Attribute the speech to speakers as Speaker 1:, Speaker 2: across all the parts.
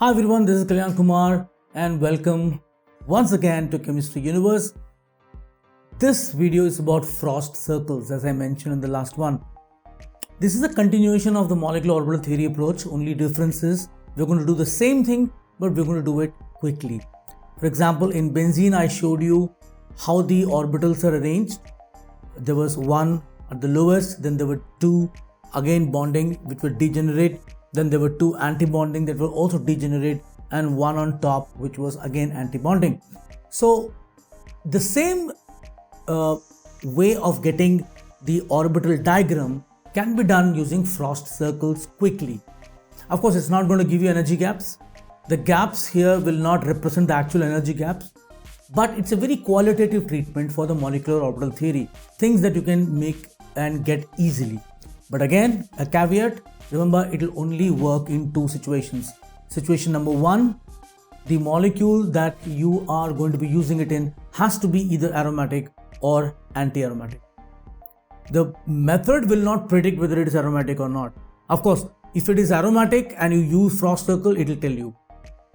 Speaker 1: Hi everyone, this is Kalyan Kumar and welcome once again to Chemistry Universe. This video is about Frost circles, as I mentioned in the last one. This is a continuation of the molecular orbital theory approach. Only difference is we're going to do the same thing, but we're going to do it quickly. For example, in benzene, I showed you how the orbitals are arranged. There was one at the lowest, then there were two again bonding which were degenerate, then there were two anti-bonding that were also degenerate, and one on top which was again anti-bonding. So the same way of getting the orbital diagram can be done using Frost circles quickly. Of course, it's not going to give you energy gaps. The gaps here will not represent the actual energy gaps, but it's a very qualitative treatment for the molecular orbital theory, things that you can make and get easily. But again, a caveat, remember it will only work in two situations. Situation number one, the molecule that you are going to be using it in has to be either aromatic or anti-aromatic. The method will not predict whether it is aromatic or not. Of course, if it is aromatic and you use Frost circle, it will tell you.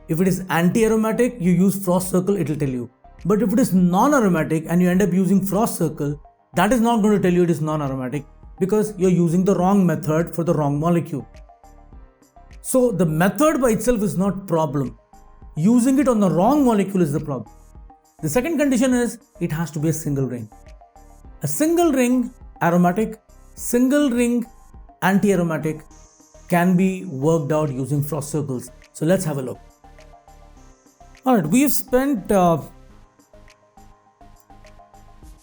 Speaker 1: If it is anti-aromatic, you use Frost circle, it will tell you. But if it is non-aromatic and you end up using Frost circle, that is not going to tell you it is non-aromatic, because you're using the wrong method for the wrong molecule. So the method by itself is not problem. Using it on the wrong molecule is the problem. The second condition is it has to be a single ring. A single ring aromatic, single ring anti-aromatic can be worked out using Frost circles. So let's have a look. Alright, we have spent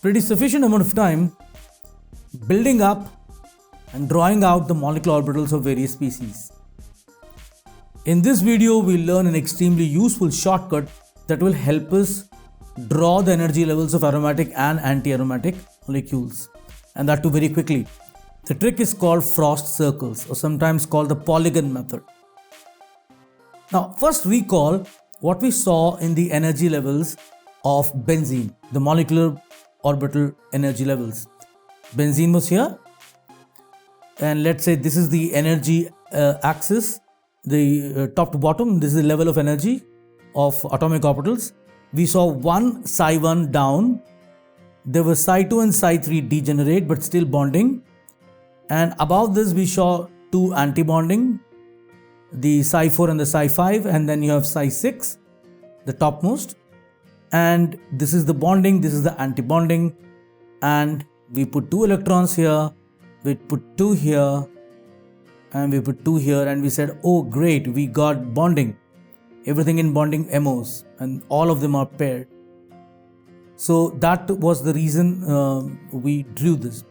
Speaker 1: pretty sufficient amount of time building up and drawing out the molecular orbitals of various species. In this video, we'll learn an extremely useful shortcut that will help us draw the energy levels of aromatic and anti-aromatic molecules, and that too very quickly. The trick is called Frost circles, or sometimes called the polygon method. Now, first recall what we saw in the energy levels of benzene, the molecular orbital energy levels. Benzene was here, and let's say this is the energy axis, the top to bottom. This is the level of energy of atomic orbitals. We saw one psi1 down, there was psi2 and psi3 degenerate but still bonding, and above this we saw two anti-bonding, the psi4 and the psi5, and then you have psi6, the topmost, and this is the bonding, this is the anti-bonding, and we put two electrons here, we put two here, and we put two here, and we said, oh great, we got bonding. Everything in bonding MOs, and all of them are paired. So that was the reason we drew this.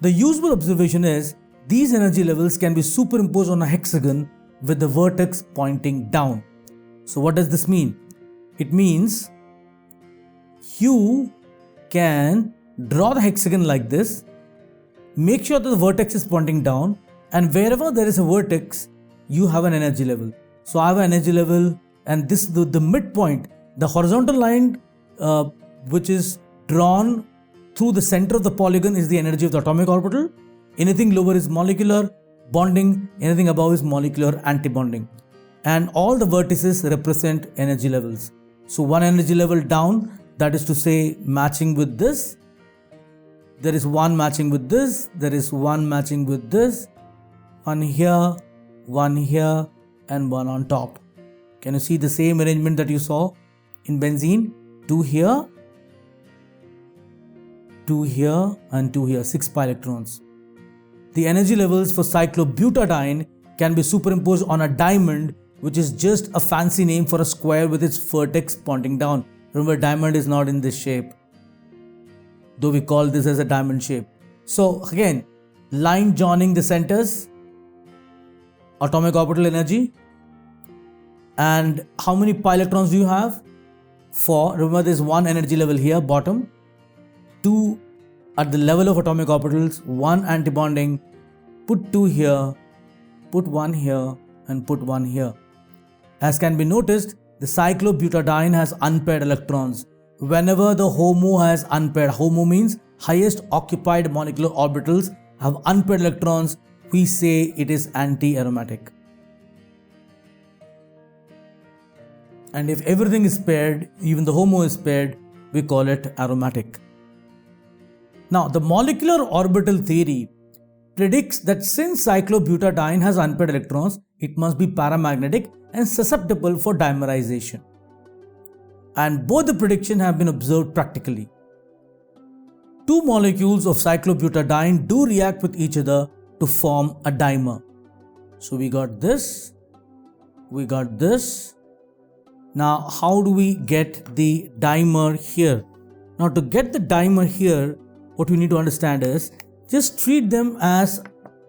Speaker 1: The useful observation is these energy levels can be superimposed on a hexagon with the vertex pointing down. So what does this mean? It means you can draw the hexagon like this, make sure that the vertex is pointing down, and wherever there is a vertex, you have an energy level. So I have an energy level, and this the midpoint, the horizontal line which is drawn through the center of the polygon is the energy of the atomic orbital. Anything lower is molecular bonding, anything above is molecular anti-bonding. And all the vertices represent energy levels. So one energy level down, that is to say matching with this. There is one matching with this, there is one matching with this, one here, and one on top. Can you see the same arrangement that you saw in benzene? Two here, and two here, 6 pi electrons. The energy levels for cyclobutadiene can be superimposed on a diamond, which is just a fancy name for a square with its vertex pointing down. Remember, diamond is not in this shape, though we call this as a diamond shape. So again, line joining the centers, atomic orbital energy, and how many pi electrons do you have? 4. Remember, there's one energy level here, bottom, 2 at the level of atomic orbitals, 1 anti-bonding, put 2 here, put 1 here, and put 1 here. As can be noticed, the cyclobutadiene has unpaired electrons. Whenever the HOMO has unpaired, HOMO means highest occupied molecular orbitals have unpaired electrons, we say it is anti-aromatic. And if everything is paired, even the HOMO is paired, we call it aromatic. Now, the molecular orbital theory predicts that since cyclobutadiene has unpaired electrons, it must be paramagnetic and susceptible for dimerization. And both the predictions have been observed practically. Two molecules of cyclobutadiene do react with each other to form a dimer. So we got this, we got this. Now how do we get the dimer here? Now to get the dimer here, what we need to understand is just treat them as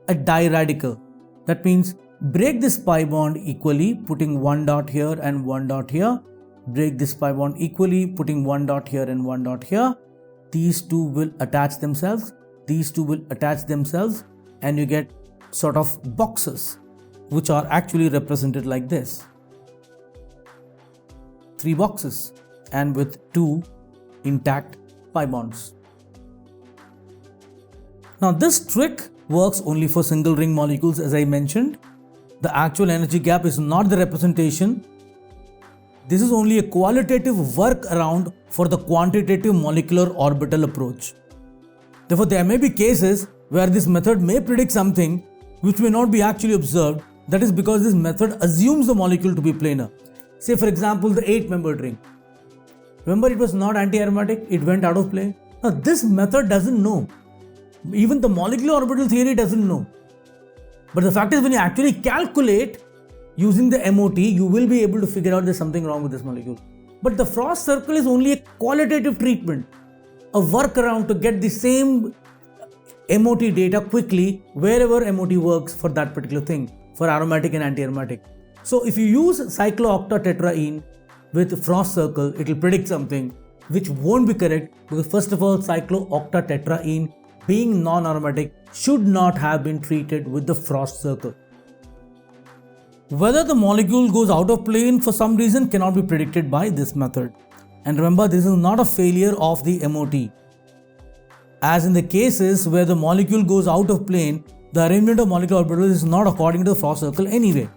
Speaker 1: a diradical. That means break this pi bond equally, putting one dot here and one dot here. Break this pi bond equally, putting one dot here and one dot here. These two will attach themselves, these two will attach themselves, and you get sort of boxes which are actually represented like this. 3 boxes and with 2 intact pi bonds. Now this trick works only for single ring molecules, as I mentioned. The actual energy gap is not the representation. This is only a qualitative workaround for the quantitative molecular orbital approach. Therefore, there may be cases where this method may predict something which may not be actually observed. That is because this method assumes the molecule to be planar. Say for example, the 8-membered ring. Remember, it was not anti-aromatic, it went out of play. Now this method doesn't know. Even the molecular orbital theory doesn't know. But the fact is, when you actually calculate using the MOT, you will be able to figure out there's something wrong with this molecule. But the Frost circle is only a qualitative treatment, a workaround to get the same MOT data quickly wherever MOT works for that particular thing, for aromatic and anti-aromatic. So if you use cyclooctatetraene with Frost circle, it will predict something which won't be correct, because first of all, cyclooctatetraene being non-aromatic should not have been treated with the Frost circle. Whether the molecule goes out of plane for some reason cannot be predicted by this method. And remember, this is not a failure of the MOT. As in the cases where the molecule goes out of plane, the arrangement of molecular orbitals is not according to the Frost circle anyway.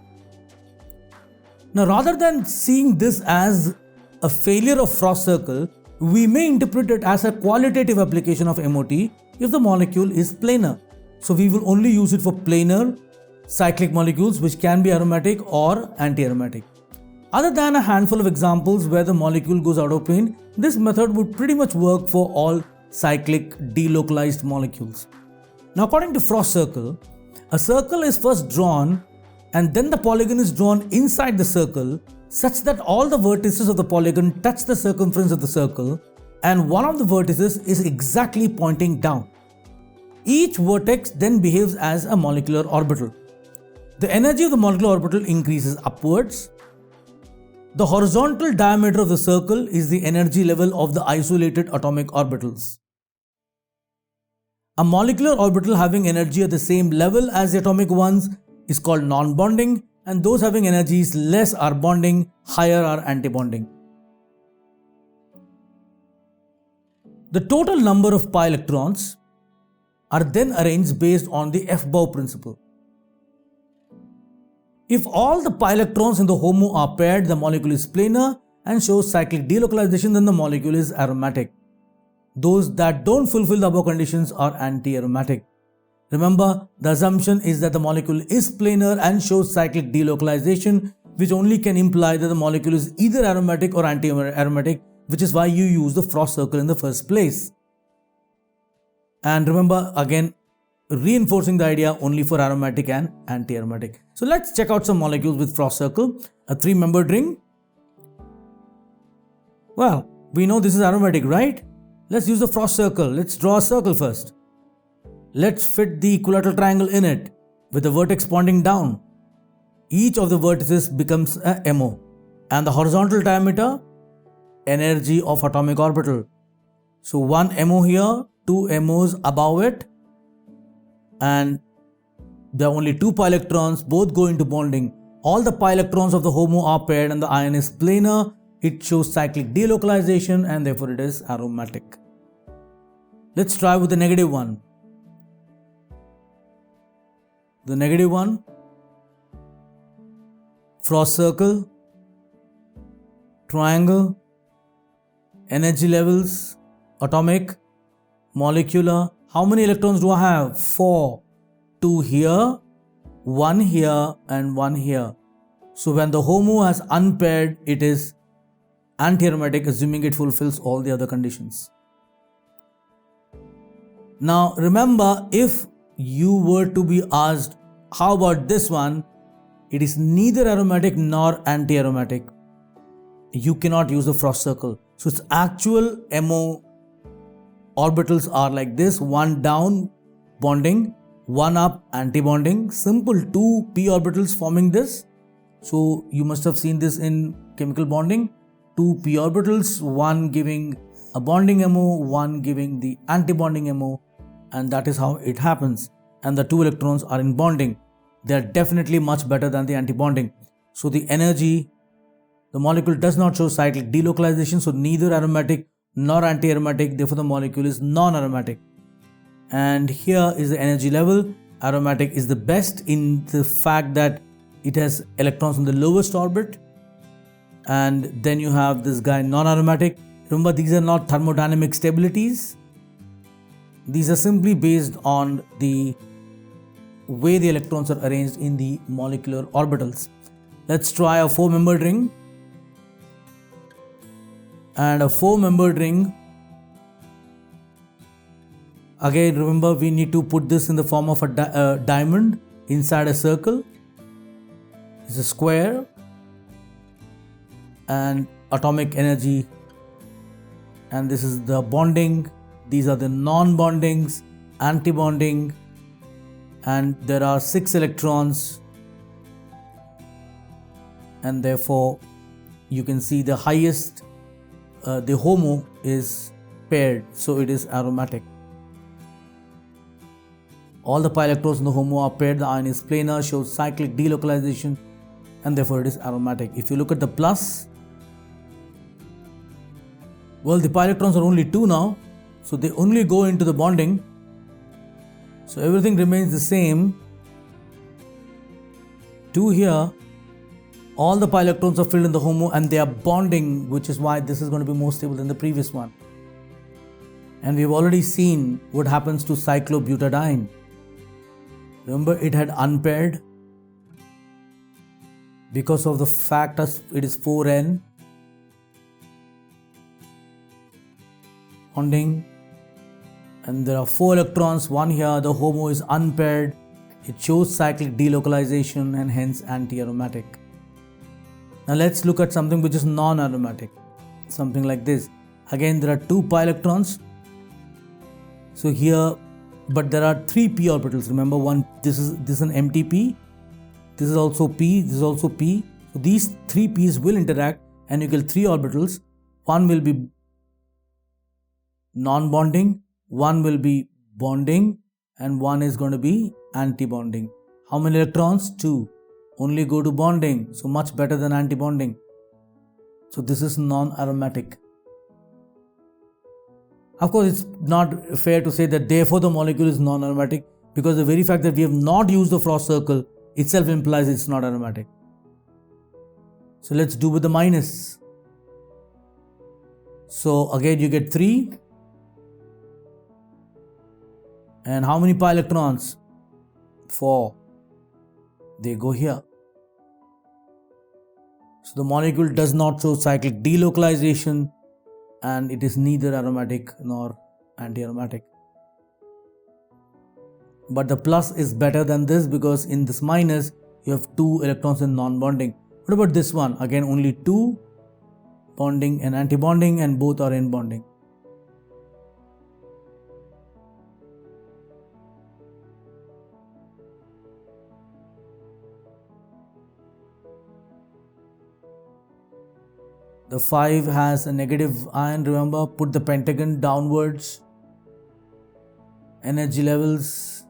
Speaker 1: Now, rather than seeing this as a failure of Frost circle, we may interpret it as a qualitative application of MOT if the molecule is planar. So we will only use it for planar cyclic molecules which can be aromatic or anti-aromatic. Other than a handful of examples where the molecule goes out of plane, this method would pretty much work for all cyclic delocalized molecules. Now, according to Frost circle, a circle is first drawn and then the polygon is drawn inside the circle such that all the vertices of the polygon touch the circumference of the circle and one of the vertices is exactly pointing down. Each vertex then behaves as a molecular orbital. The energy of the molecular orbital increases upwards. The horizontal diameter of the circle is the energy level of the isolated atomic orbitals. A molecular orbital having energy at the same level as the atomic ones is called non-bonding, and those having energies less are bonding, higher are anti-bonding. The total number of pi electrons are then arranged based on the F-bow principle. If all the pi electrons in the HOMO are paired, the molecule is planar and shows cyclic delocalization, then the molecule is aromatic. Those that don't fulfill the above conditions are anti-aromatic. Remember, the assumption is that the molecule is planar and shows cyclic delocalization, which only can imply that the molecule is either aromatic or anti-aromatic, which is why you use the Frost circle in the first place. And remember, again, reinforcing the idea only for aromatic and anti-aromatic. So let's check out some molecules with Frost circle. A 3-membered ring. Well, we know this is aromatic, right? Let's use the Frost circle. Let's draw a circle first. Let's fit the equilateral triangle in it with the vertex pointing down. Each of the vertices becomes a MO. And the horizontal diameter, energy of atomic orbital. So 1 MO here, 2 MOs above it, and there are only 2 pi electrons, both go into bonding. All the pi electrons of the HOMO are paired and the ion is planar. It shows cyclic delocalization and therefore it is aromatic. Let's try with the negative one. The negative one, Frost circle, triangle, energy levels, atomic, molecular. How many electrons do I have? 4. 2 here, 1 here and 1 here. So when the HOMO has unpaired, it is anti-aromatic, assuming it fulfills all the other conditions. Now remember, if you were to be asked, how about this one? It is neither aromatic nor anti-aromatic. You cannot use the Frost circle. So its actual MO orbitals are like this: 1 down bonding, 1 up anti-bonding, simple 2 p orbitals forming this. So you must have seen this in chemical bonding: 2 p orbitals, 1 giving a bonding MO, 1 giving the anti-bonding MO, and that is how it happens. And the 2 electrons are in bonding. They are definitely much better than the anti-bonding. So the energy, the molecule does not show cyclic delocalization, so neither aromatic nor anti-aromatic, therefore the molecule is non-aromatic. And here is the energy level. Aromatic is the best in the fact that it has electrons in the lowest orbit. And then you have this guy non-aromatic. Remember, these are not thermodynamic stabilities. These are simply based on the way the electrons are arranged in the molecular orbitals. Let's try a 4-membered ring. And a 4-membered ring, again remember, we need to put this in the form of a diamond inside a circle. It's a square, and atomic energy, and this is the bonding. These are the non-bondings, anti-bonding, and there are 6 electrons, and therefore you can see the highest, the HOMO is paired, so it is aromatic. All the pi electrons in the HOMO are paired, the ion is planar, shows cyclic delocalization, and therefore it is aromatic. If you look at the plus, well, the pi electrons are only 2 now, so they only go into the bonding, so everything remains the same. 2 here, all the pi electrons are filled in the HOMO and they are bonding, which is why this is going to be more stable than the previous one. And we've already seen what happens to cyclobutadiene. Remember, it had unpaired because of the fact that it is 4n bonding, and there are 4 electrons, 1 here, the HOMO is unpaired, it shows cyclic delocalization and hence anti-aromatic. Now let's look at something which is non-aromatic, something like this. Again, there are 2 pi electrons, so here, but there are 3 p orbitals. Remember, this is an empty p, this is also p, this is also p. So these 3 p's will interact and you get 3 orbitals. One will be non-bonding, one will be bonding, and one is going to be anti-bonding. How many electrons? 2. Only go to bonding, so much better than anti-bonding. So this is non-aromatic. Of course, it's not fair to say that therefore the molecule is non-aromatic, because the very fact that we have not used the Frost circle itself implies it's not aromatic. So let's do with the minus. So again you get 3. And how many pi electrons? 4. They go here. So the molecule does not show cyclic delocalization, and it is neither aromatic nor anti-aromatic. But the plus is better than this, because in this minus you have 2 electrons in non-bonding. What about this one? Again, only 2 bonding and anti-bonding, and both are in bonding. The 5 has a negative ion. Remember, put the pentagon downwards. Energy levels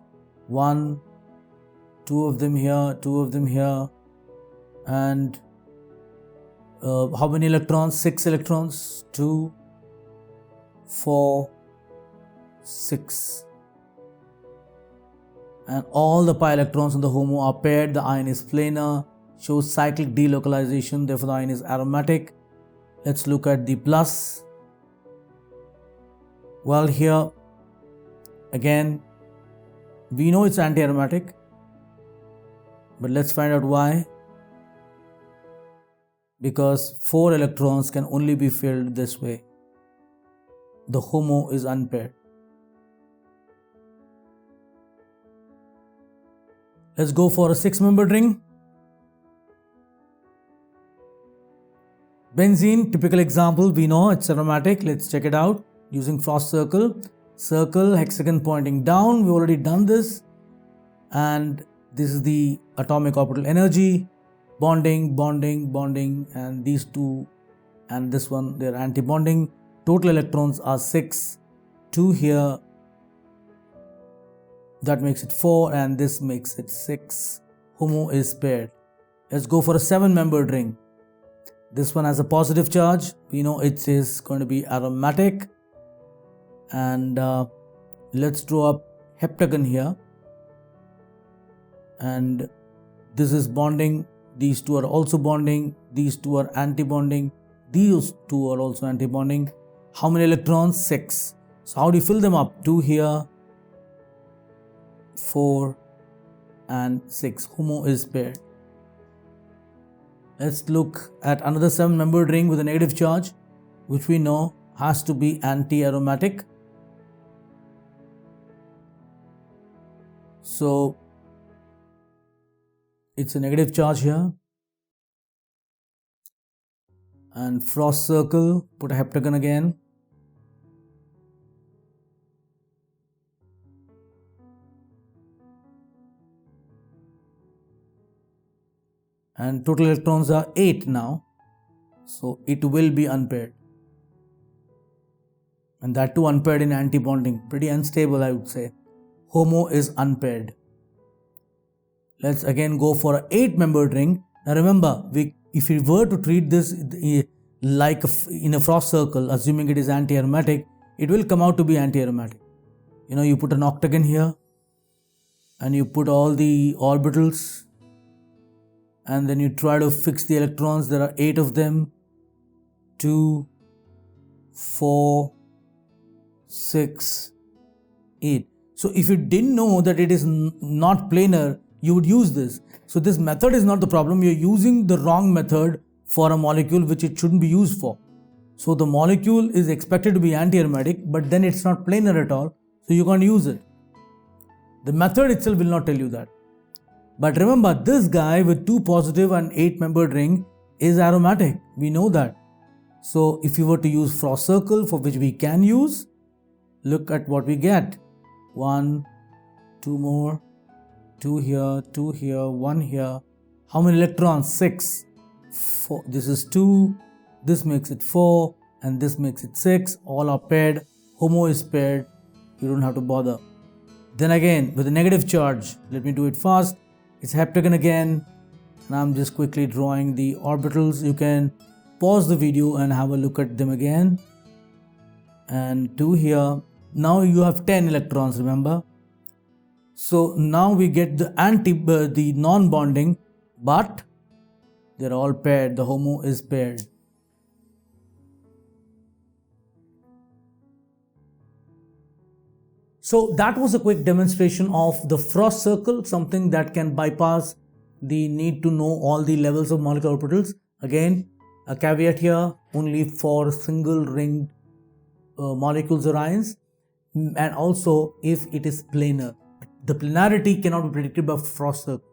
Speaker 1: 1, 2 of them here, 2 of them here, and how many electrons? 6 electrons. 2, 4, 6. And all the pi electrons in the HOMO are paired. The ion is planar, shows cyclic delocalization, therefore the ion is aromatic. Let's look at the plus. Well, here again, we know it's anti-aromatic, but let's find out why. Because 4 electrons can only be filled this way. The HOMO is unpaired. Let's go for a 6-membered ring. Benzene, typical example, we know it's aromatic. Let's check it out using frost circle. Circle, hexagon pointing down. We've already done this. And this is the atomic orbital energy. Bonding, bonding, bonding, and these two and this one, they're anti-bonding. Total electrons are 6. 2 here. That makes it 4 and this makes it 6. HOMO is paired. Let's go for a 7-membered ring. This one has a positive charge. We know it is going to be aromatic. And let's draw up heptagon here. And this is bonding. These two are also bonding. These two are anti-bonding. These two are also anti-bonding. How many electrons? 6. So how do you fill them up? 2 here, 4 and 6. HOMO is paired. Let's look at another 7-membered ring with a negative charge, which we know has to be anti-aromatic. So it's a negative charge here. And frost circle, put a heptagon again. And total electrons are 8 now. So it will be unpaired. And that too unpaired in anti-bonding. Pretty unstable, I would say. HOMO is unpaired. Let's again go for an 8-membered ring. Now remember, if we were to treat this like in a frost circle, assuming it is anti-aromatic, it will come out to be anti-aromatic. You know, you put an octagon here and you put all the orbitals and then you try to fix the electrons. There are 8 of them. 2, 4, 6, 8. So if you didn't know that it is not planar, you would use this. So this method is not the problem. You're using the wrong method for a molecule which it shouldn't be used for. So the molecule is expected to be anti-aromatic, but then it's not planar at all. So you can't use it. The method itself will not tell you that. But remember, this guy with 2 positive and 8-membered ring is aromatic. We know that. So if you were to use frost circle, for which we can use, look at what we get. 1, 2 more, 2 here, 2 here, 1 here. How many electrons? 6. 4. This is 2. This makes it 4. And this makes it 6. All are paired. HOMO is paired. You don't have to bother. Then again, with a negative charge, let me do it fast. It's heptagon again, and I'm just quickly drawing the orbitals. You can pause the video and have a look at them again. And 2 here. Now you have 10 electrons, remember? So now we get the non-bonding, but they're all paired. The HOMO is paired. So that was a quick demonstration of the frost circle, something that can bypass the need to know all the levels of molecular orbitals. Again, a caveat here, only for single ringed molecules or ions, and also if it is planar. The planarity cannot be predicted by frost circle.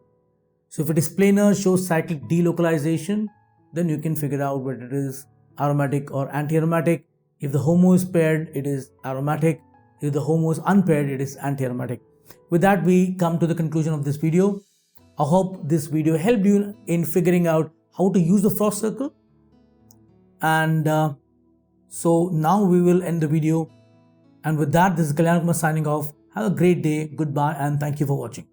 Speaker 1: So if it is planar, shows cyclic delocalization, then you can figure out whether it is aromatic or anti-aromatic. If the HOMO is paired, it is aromatic. If the HOMO is unpaired, it is anti-aromatic. With that, we come to the conclusion of this video. I hope this video helped you in figuring out how to use the frost circle. And so now we will end the video. And with that, this is Kalyan Kumar signing off. Have a great day. Goodbye and thank you for watching.